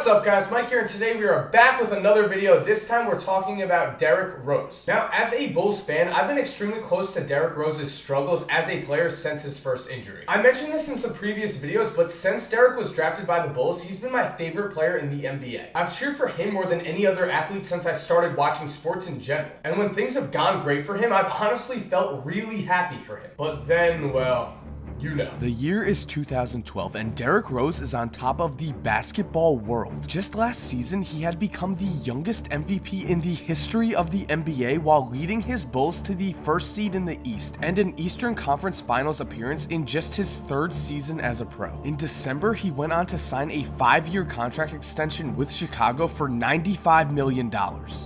What's up guys, Mike here, and today we are back with another video. This time we're talking about Derrick Rose. Now, as a Bulls fan, I've been extremely close to Derrick Rose's struggles as a player since his first injury. I mentioned this in some previous videos, but since Derrick was drafted by the Bulls, he's been my favorite player in the NBA. I've cheered for him more than any other athlete since I started watching sports in general. And when things have gone great for him, I've honestly felt really happy for him. But then, well, you know. The year is 2012 and Derrick Rose is on top of the basketball world. Just last season, he had become the youngest MVP in the history of the NBA while leading his Bulls to the first seed in the East and an Eastern Conference Finals appearance in just his third season as a pro. In December, he went on to sign a 5-year contract extension with Chicago for $95 million,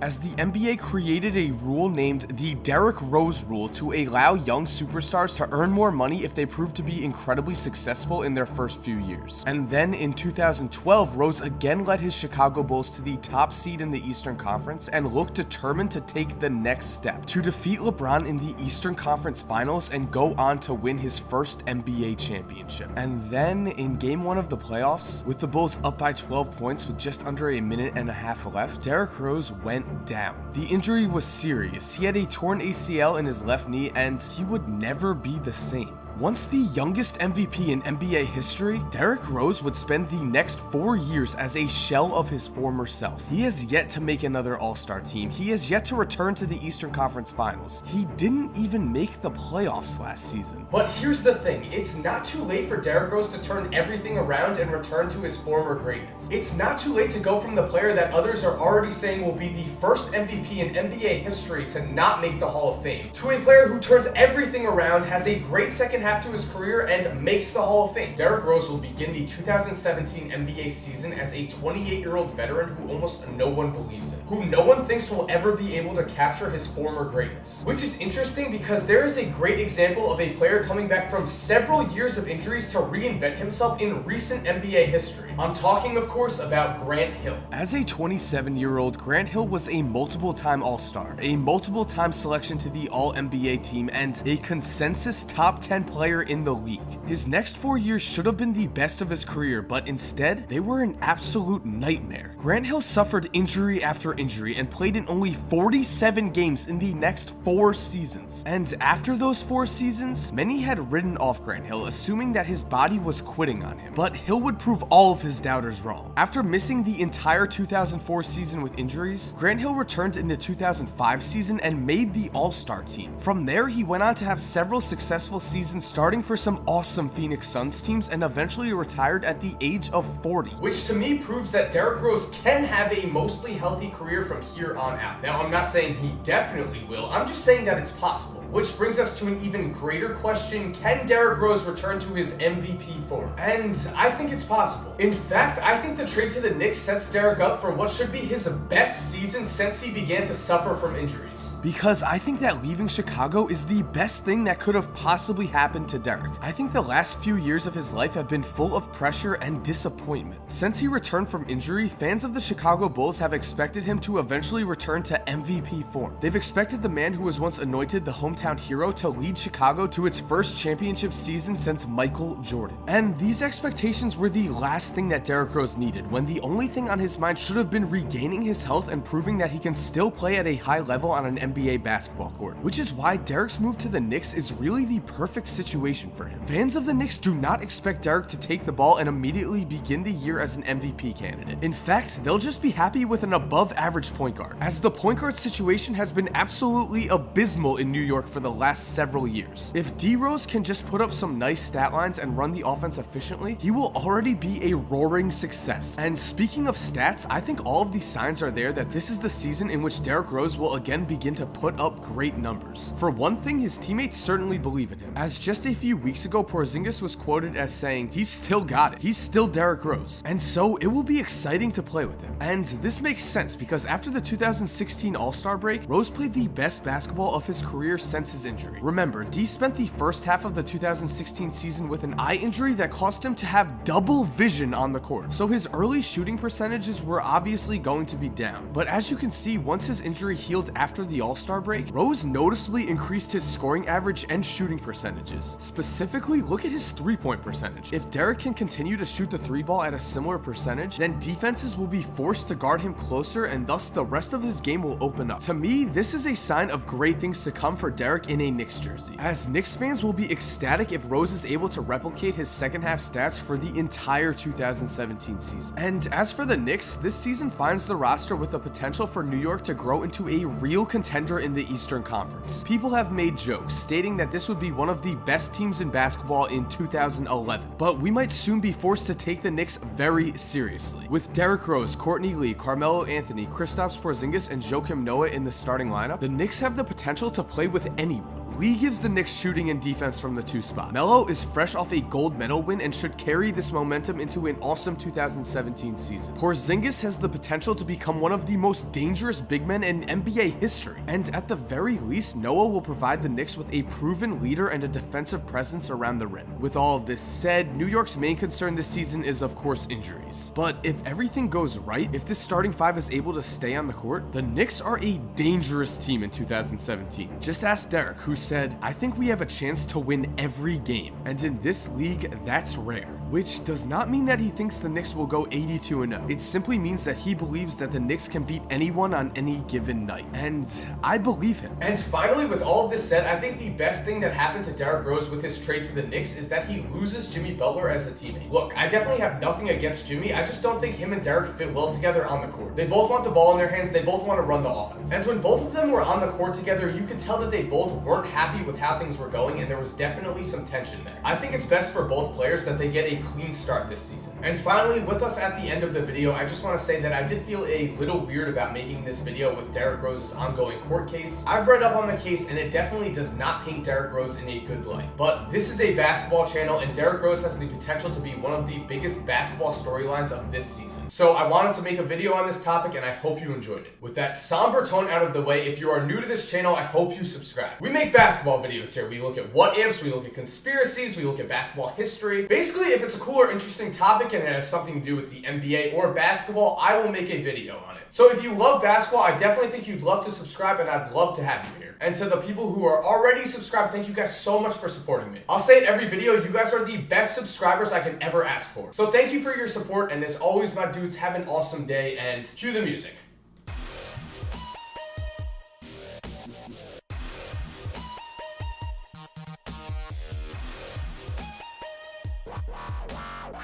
as the NBA created a rule named the Derrick Rose Rule to allow young superstars to earn more money if they proved to be incredibly successful in their first few years. And then in 2012, Rose again led his Chicago Bulls to the top seed in the Eastern Conference and looked determined to take the next step to defeat LeBron in the Eastern Conference Finals and go on to win his first NBA championship. And then in game 1 of the playoffs, with the Bulls up by 12 points with just under a minute and a half left, Derrick Rose went down. The injury was serious. He had a torn ACL in his left knee and he would never be the same. Once the youngest MVP in NBA history, Derrick Rose would spend the next 4 years as a shell of his former self. He has yet to make another All-Star team. He has yet to return to the Eastern Conference Finals. He didn't even make the playoffs last season. But here's the thing, it's not too late for Derrick Rose to turn everything around and return to his former greatness. It's not too late to go from the player that others are already saying will be the first MVP in NBA history to not make the Hall of Fame, to a player who turns everything around, has a great second half to his career, and makes the Hall of Fame. Derrick Rose will begin the 2017 NBA season as a 28-year-old veteran who almost no one believes in, who no one thinks will ever be able to capture his former greatness. Which is interesting because there is a great example of a player coming back from several years of injuries to reinvent himself in recent NBA history. I'm talking, of course, about Grant Hill. As a 27-year-old, Grant Hill was a multiple-time All-Star, a multiple-time selection to the All-NBA team, and a consensus top 10 player in the league. His next 4 years should have been the best of his career, but instead, they were an absolute nightmare. Grant Hill suffered injury after injury and played in only 47 games in the next 4 seasons. And after those 4 seasons, many had written off Grant Hill, assuming that his body was quitting on him. But Hill would prove all of his doubters wrong. After missing the entire 2004 season with injuries, Grant Hill returned in the 2005 season and made the All-Star team. From there, he went on to have several successful seasons starting for some awesome Phoenix Suns teams and eventually retired at the age of 40. Which to me proves that Derrick Rose can have a mostly healthy career from here on out. Now, I'm not saying he definitely will, I'm just saying that it's possible. Which brings us to an even greater question: can Derrick Rose return to his MVP form? And I think it's possible. In fact, I think the trade to the Knicks sets Derrick up for what should be his best season since he began to suffer from injuries. Because I think that leaving Chicago is the best thing that could have possibly happened to Derrick. I think the last few years of his life have been full of pressure and disappointment. Since he returned from injury, fans of the Chicago Bulls have expected him to eventually return to MVP form. They've expected the man who was once anointed the hometown hero to lead Chicago to its first championship season since Michael Jordan. And these expectations were the last thing that Derrick Rose needed, when the only thing on his mind should have been regaining his health and proving that he can still play at a high level on an NBA basketball court. Which is why Derrick's move to the Knicks is really the perfect situation for him. Fans of the Knicks do not expect Derrick to take the ball and immediately begin the year as an MVP candidate. In fact, they'll just be happy with an above-average point guard, as the point guard situation has been absolutely abysmal in New York for the last several years. If D-Rose can just put up some nice stat lines and run the offense efficiently, he will already be a roaring success. And speaking of stats, I think all of these signs are there that this is the season in which Derrick Rose will again begin to put up great numbers. For one thing, his teammates certainly believe in him, as just a few weeks ago, Porzingis was quoted as saying, "He's still got it. He's still Derrick Rose." And so it will be exciting to play with him. And this makes sense because after the 2016 All-Star break, Rose played the best basketball of his career since since his injury. Remember, D spent the first half of the 2016 season with an eye injury that caused him to have double vision on the court, so his early shooting percentages were obviously going to be down. But as you can see, once his injury healed after the All-Star break, Rose noticeably increased his scoring average and shooting percentages. Specifically, look at his three-point percentage. If Derrick can continue to shoot the three ball at a similar percentage, then defenses will be forced to guard him closer, and thus the rest of his game will open up. To me, this is a sign of great things to come for Derrick in a Knicks jersey, as Knicks fans will be ecstatic if Rose is able to replicate his second half stats for the entire 2017 season. And as for the Knicks, this season finds the roster with the potential for New York to grow into a real contender in the Eastern Conference. People have made jokes stating that this would be one of the best teams in basketball in 2011, but we might soon be forced to take the Knicks very seriously. With Derrick Rose, Courtney Lee, Carmelo Anthony, Kristaps Porzingis, and Joakim Noah in the starting lineup, the Knicks have the potential to play with anyone. Lee gives the Knicks shooting and defense from the 2 spot. Melo is fresh off a gold medal win and should carry this momentum into an awesome 2017 season. Porzingis has the potential to become one of the most dangerous big men in NBA history, and at the very least, Noah will provide the Knicks with a proven leader and a defensive presence around the rim. With all of this said, New York's main concern this season is of course injuries. But if everything goes right, if this starting five is able to stay on the court, the Knicks are a dangerous team in 2017. Just ask Derrick, who said, "I think we have a chance to win every game, and in this league, that's rare." Which does not mean that he thinks the Knicks will go 82-0. It simply means that he believes that the Knicks can beat anyone on any given night, and I believe him. And finally, with all of this said, I think the best thing that happened to Derrick Rose with his trade to the Knicks is that he loses Jimmy Butler as a teammate. Look, I definitely have nothing against Jimmy, I just don't think him and Derrick fit well together on the court. They both want the ball in their hands, they both want to run the offense. And when both of them were on the court together, you could tell that they both weren't happy with how things were going, and there was definitely some tension there. I think it's best for both players that they get a clean start this season. And finally, with us at the end of the video, I just want to say that I did feel a little weird about making this video with Derrick Rose's ongoing court case. I've read up on the case, and it definitely does not paint Derrick Rose in a good light. But this is a basketball channel, and Derrick Rose has the potential to be one of the biggest basketball storylines of this season. So I wanted to make a video on this topic, and I hope you enjoyed it. With that somber tone out of the way, if you are new to this channel, I hope you subscribe. We make basketball videos here. We look at what ifs, we look at conspiracies, we look at basketball history. Basically, if it's a cool or interesting topic and it has something to do with the NBA or basketball, I will make a video on it. So if you love basketball, I definitely think you'd love to subscribe, and I'd love to have you here. And to the people who are already subscribed, thank you guys so much for supporting me. I'll say it every video, you guys are the best subscribers I can ever ask for. So thank you for your support, and as always, my dudes, have an awesome day, and cue the music.